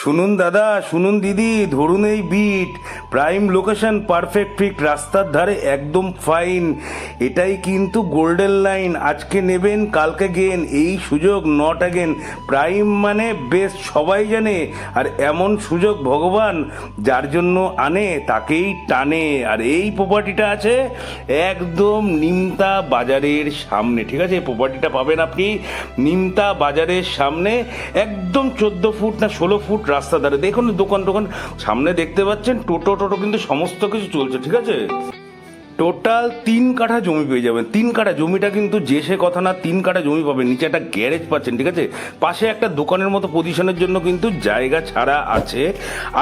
শুনুন দাদা, শুনুন দিদি, ধরুন এই beat, prime location, perfect fit, রাস্তার ধারে, একদম ফাইন। এটাই কিন্তু গোল্ডেন লাইন। আজকে নেবেন, কালকে গেন, এই সুযোগ নট অ্যাগেন। প্রাইম মানে বেস্ট, সবাই জানে। আর এমন সুযোগ ভগবান যার জন্য আনে তাকেই টানে। আর এই প্রপার্টিটা আছে একদম নিমতা বাজারের সামনে, ঠিক আছে? এই প্রপার্টিটা পাবেন আপনি নিমতা বাজারের সামনে, একদম 14 ফুট না 16 ফুট রাস্তা ধারে। দেখুন দোকান টোকান সামনে দেখতে পাচ্ছেন, টোটো টোটো কিন্তু সমস্ত কিছু চলছে, ঠিক আছে? টোটাল 3 কাঠা জমি পেয়ে যাবেন। 3 কাঠা জমিটা কিন্তু যে সে কথা না, 3 কাঠা জমি পাবেন, নিচে একটা গ্যারেজ পাচ্ছেন, ঠিক আছে? পাশে একটা দোকানের মতো পজিশনের জন্য কিন্তু জায়গা ছাড়া আছে।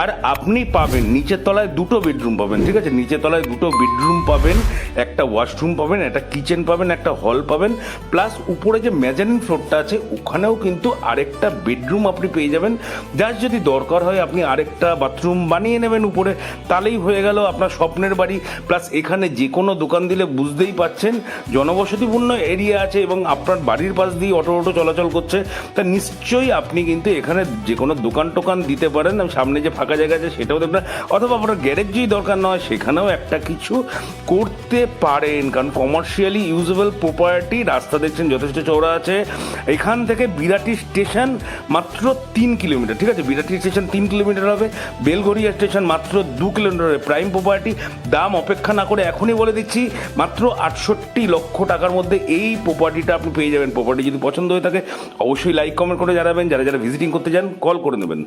আর আপনি পাবেন নিচের তলায় 2টো বেডরুম পাবেন, ঠিক আছে? নিচের তলায় 2টো বেডরুম পাবেন, একটা ওয়াশরুম পাবেন, একটা কিচেন পাবেন, একটা হল পাবেন, প্লাস উপরে যে মেজানিন ফ্লোরটা আছে ওখানেও কিন্তু আরেকটা বেডরুম আপনি পেয়ে যাবেন। যার যদি দরকার হয় আপনি আরেকটা বাথরুম বানিয়ে নেবেন উপরে, তাহলেই হয়ে গেল আপনার স্বপ্নের বাড়ি। প্লাস এখানে যে কোনো দোকান দিলে বুঝতেই পাচ্ছেন জনবসতিপূর্ণ এরিয়া আছে এবং আপনার বাড়ির পাশ দিয়ে অটো চলাচল করছে, তা নিশ্চয়ই আপনি কিন্তু এখানে যে কোনো দোকান টোকান দিতে পারেন। সামনে যে ফাঁকা জায়গা আছে সেটাও দেখবেন, অথবা আপনার গ্যারেজ যদি দরকার না হয় সেখানেও একটা কিছু করতে পারেন, কারণ কমার্শিয়ালি ইউজেবল প্রপার্টি। রাস্তা দেখছেন যথেষ্ট চওড়া আছে। এখান থেকে বিরাটি স্টেশন মাত্র 3 কিলোমিটার, ঠিক আছে? বিরাটি স্টেশন 3 কিলোমিটার হবে, বেলঘরিয়া স্টেশন মাত্র 2 কিলোমিটার। প্রাইম প্রপার্টি, দাম অপেক্ষা না করে এখনই বলে দিচ্ছি, মাত্র 68 লক্ষ টাকার মধ্যে এই প্রপার্টিটা আপনি পেয়ে যাবেন। প্রপার্টি যদি পছন্দ হয়ে থাকে অবশ্যই লাইক কমেন্ট করে জানাবেন। যারা যারা ভিজিটিং করতে চান কল করে নেবেন।